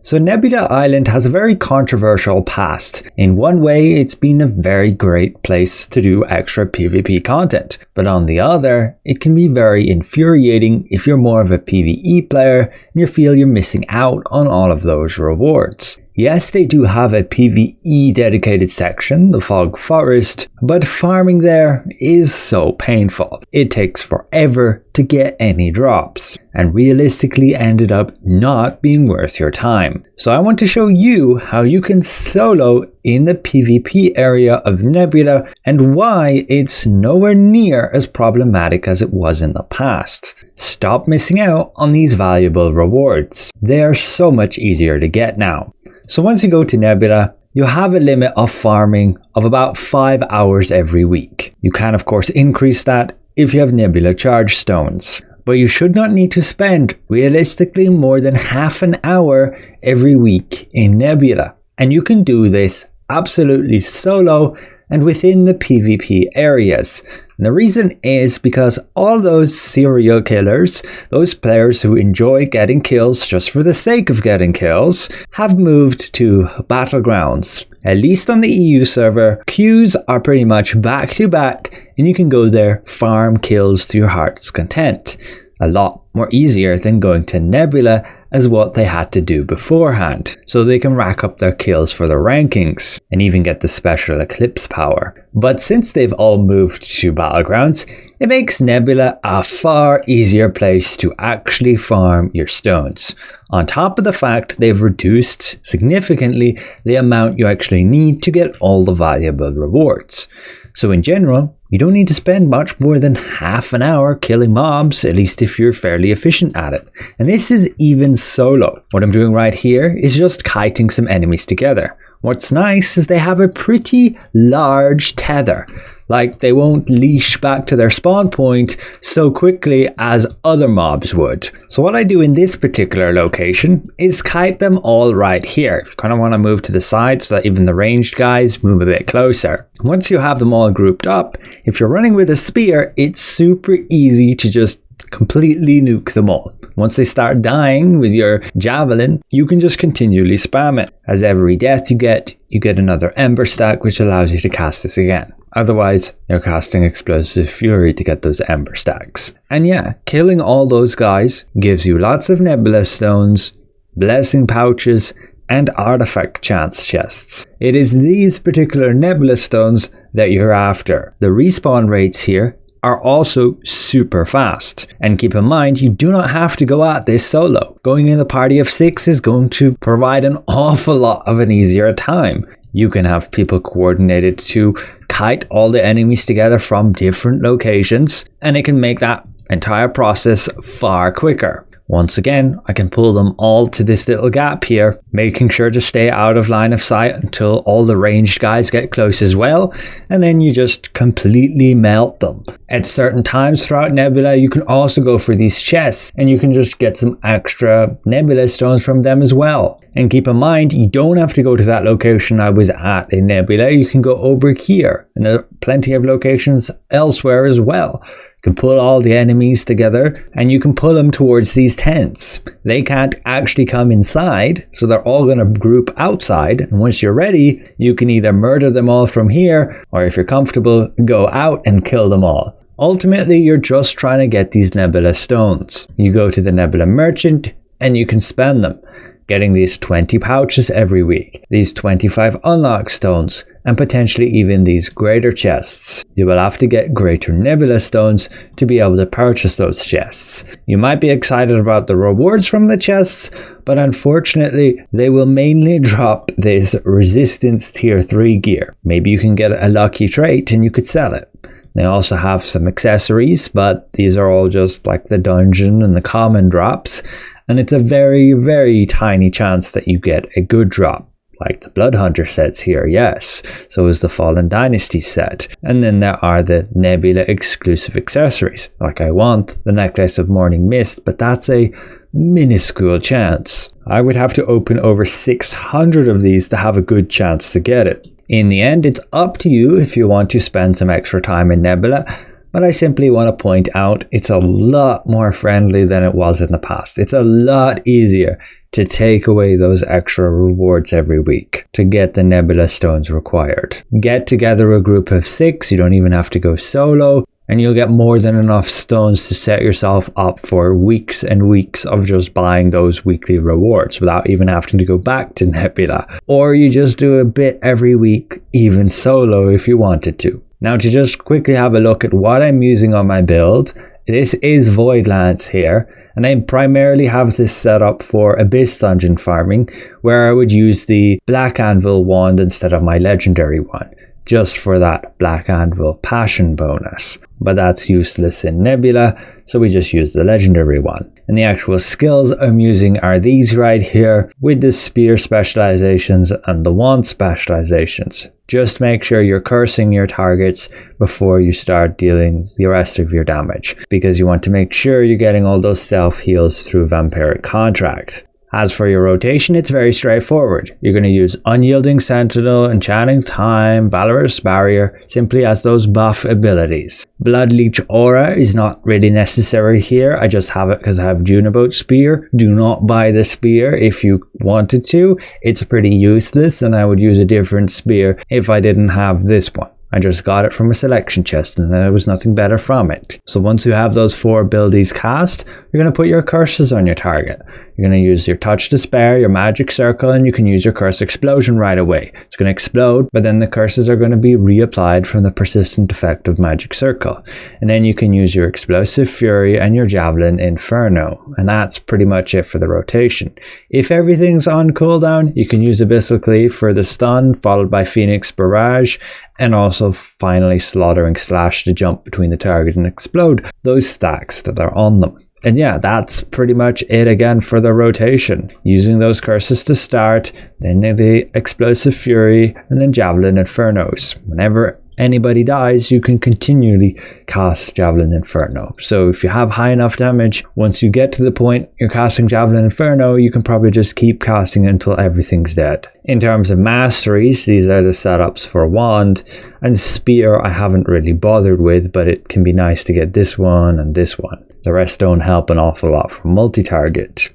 So Nebula Island has a very controversial past. In one way, it's been a very great place to do extra PvP content, but on the other, it can be very infuriating if you're more of a PvE player and you feel you're missing out on all of those rewards. Yes, they do have a PvE dedicated section, the Fog Forest, but farming there is so painful. It takes forever to get any drops, and realistically ended up not being worth your time. So I want to show you how you can solo in the PvP area of Nebula and why it's nowhere near as problematic as it was in the past. Stop missing out on these valuable rewards. They are so much easier to get now. So once you go to Nebula, you have a limit of farming of about 5 hours every week. You can of course increase that if you have Nebula charge stones, but you should not need to spend realistically more than half an hour every week in Nebula. And you can do this absolutely solo and within the PvP areas. And the reason is because all those serial killers, those players who enjoy getting kills just for the sake of getting kills, have moved to Battlegrounds. At least on the EU server, queues are pretty much back to back and you can go there, farm kills to your heart's content. A lot more easier than going to Nebula as what they had to do beforehand, so they can rack up their kills for the rankings and even get the special eclipse power. But since they've all moved to Battlegrounds, it makes Nebula a far easier place to actually farm your stones. On top of the fact they've reduced significantly the amount you actually need to get all the valuable rewards. So in general, you don't need to spend much more than half an hour killing mobs, at least if you're fairly efficient at it. And this is even solo. What I'm doing right here is just kiting some enemies together. What's nice is they have a pretty large tether. Like, they won't leash back to their spawn point so quickly as other mobs would. So what I do in this particular location is kite them all right here. You kind of want to move to the side so that even the ranged guys move a bit closer. Once you have them all grouped up, if you're running with a spear, it's super easy to just completely nuke them all. Once they start dying with your javelin, you can just continually spam it. As every death you get another ember stack, which allows you to cast this again. Otherwise, you're casting Explosive Fury to get those ember stacks. And yeah, killing all those guys gives you lots of Nebula stones, blessing pouches, and artifact chance chests. It is these particular Nebula stones that you're after. The respawn rates here are also super fast. And keep in mind, you do not have to go at this solo. Going in a party of 6 is going to provide an awful lot of an easier time. You can have people coordinated to kite all the enemies together from different locations, and it can make that entire process far quicker. Once again, I can pull them all to this little gap here, making sure to stay out of line of sight until all the ranged guys get close as well, and then you just completely melt them. At certain times throughout Nebula, you can also go for these chests, and you can just get some extra Nebula stones from them as well. And keep in mind, you don't have to go to that location I was at in Nebula, you can go over here, and there are plenty of locations elsewhere as well. You can pull all the enemies together and you can pull them towards these tents. They can't actually come inside, so they're all going to group outside, and once you're ready, you can either murder them all from here, or if you're comfortable, go out and kill them all. Ultimately, you're just trying to get these Nebula stones. You go to the Nebula merchant and you can spend them, getting these 20 pouches every week, these 25 unlock stones, and potentially even these greater chests. You will have to get greater Nebula stones to be able to purchase those chests. You might be excited about the rewards from the chests, but unfortunately they will mainly drop this resistance tier 3 gear. Maybe you can get a lucky trait and you could sell it. They also have some accessories, but these are all just like the dungeon and the common drops. And it's a very, very tiny chance that you get a good drop, like the Blood Hunter sets here, yes. So is the Fallen Dynasty set. And then there are the Nebula exclusive accessories. Like I want the Necklace of Morning Mist, but that's a minuscule chance. I would have to open over 600 of these to have a good chance to get it. In the end, it's up to you if you want to spend some extra time in Nebula. but I simply want to point out it's a lot more friendly than it was in the past. It's a lot easier to take away those extra rewards every week to get the Nebula stones required. Get together a group of 6, you don't even have to go solo, and you'll get more than enough stones to set yourself up for weeks and weeks of just buying those weekly rewards without even having to go back to Nebula. Or you just do a bit every week, even solo if you wanted to. Now, to just quickly have a look at what I'm using on my build, this is Voidlance here, and I primarily have this set up for Abyss Dungeon farming, where I would use the Black Anvil wand instead of my legendary one, just for that Black Anvil passion bonus. But that's useless in Nebula, so we just use the legendary one. And the actual skills I'm using are these right here, with the spear specializations and the wand specializations. Just make sure you're cursing your targets before you start dealing the rest of your damage, because you want to make sure you're getting all those self heals through Vampiric Contract. As for your rotation, it's very straightforward. You're going to use Unyielding Sentinel, Enchanting Time, Valorous Barrier, simply as those buff abilities. Blood Leech Aura is not really necessary here. I just have it because I have Junaboat Spear. Do not buy the spear if you wanted to. It's pretty useless, and I would use a different spear if I didn't have this one. I just got it from a selection chest and there was nothing better from it. So once you have those 4 abilities cast, you're going to put your curses on your target. You're going to use your Touch Despair, your Magic Circle, and you can use your Curse Explosion right away. It's going to explode, but then the curses are going to be reapplied from the persistent effect of Magic Circle. And then you can use your Explosive Fury and your Javelin Inferno. And that's pretty much it for the rotation. If everything's on cooldown, you can use Abyssal Cleave for the stun, followed by Phoenix Barrage, and also finally Slaughtering Slash to jump between the target and explode those stacks that are on them. And yeah, that's pretty much it again for the rotation. Using those curses to start, then the Explosive Fury, and then Javelin Infernos. Whenever anybody dies, you can continually cast Javelin Inferno. So if you have high enough damage, once you get to the point you're casting Javelin Inferno, you can probably just keep casting until everything's dead. In terms of masteries, these are the setups for Wand, and Spear I haven't really bothered with, but it can be nice to get this one and this one. The rest don't help an awful lot for multi-target.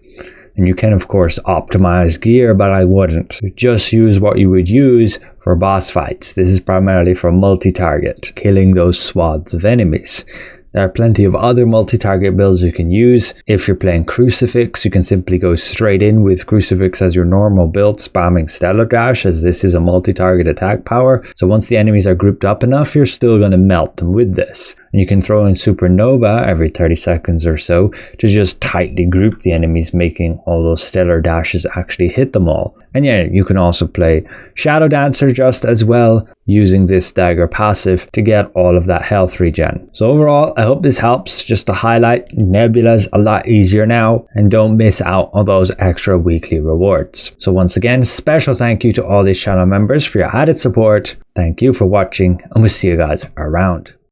And you can of course optimize gear, but I wouldn't. Just use what you would use for boss fights. This is primarily for multi-target, killing those swaths of enemies. There are plenty of other multi-target builds you can use. If you're playing Crucifix, you can simply go straight in with Crucifix as your normal build, spamming Stellar Dash, as this is a multi-target attack power. So once the enemies are grouped up enough, you're still going to melt them with this. And you can throw in Supernova every 30 seconds or so to just tightly group the enemies, making all those Stellar Dashes actually hit them all. And yeah, you can also play Shadow Dancer just as well, using this dagger passive to get all of that health regen. So overall, I hope this helps. Just to highlight, Nebula's a lot easier now, and don't miss out on those extra weekly rewards. So once again, special thank you to all these channel members for your added support. Thank you for watching, and we'll see you guys around.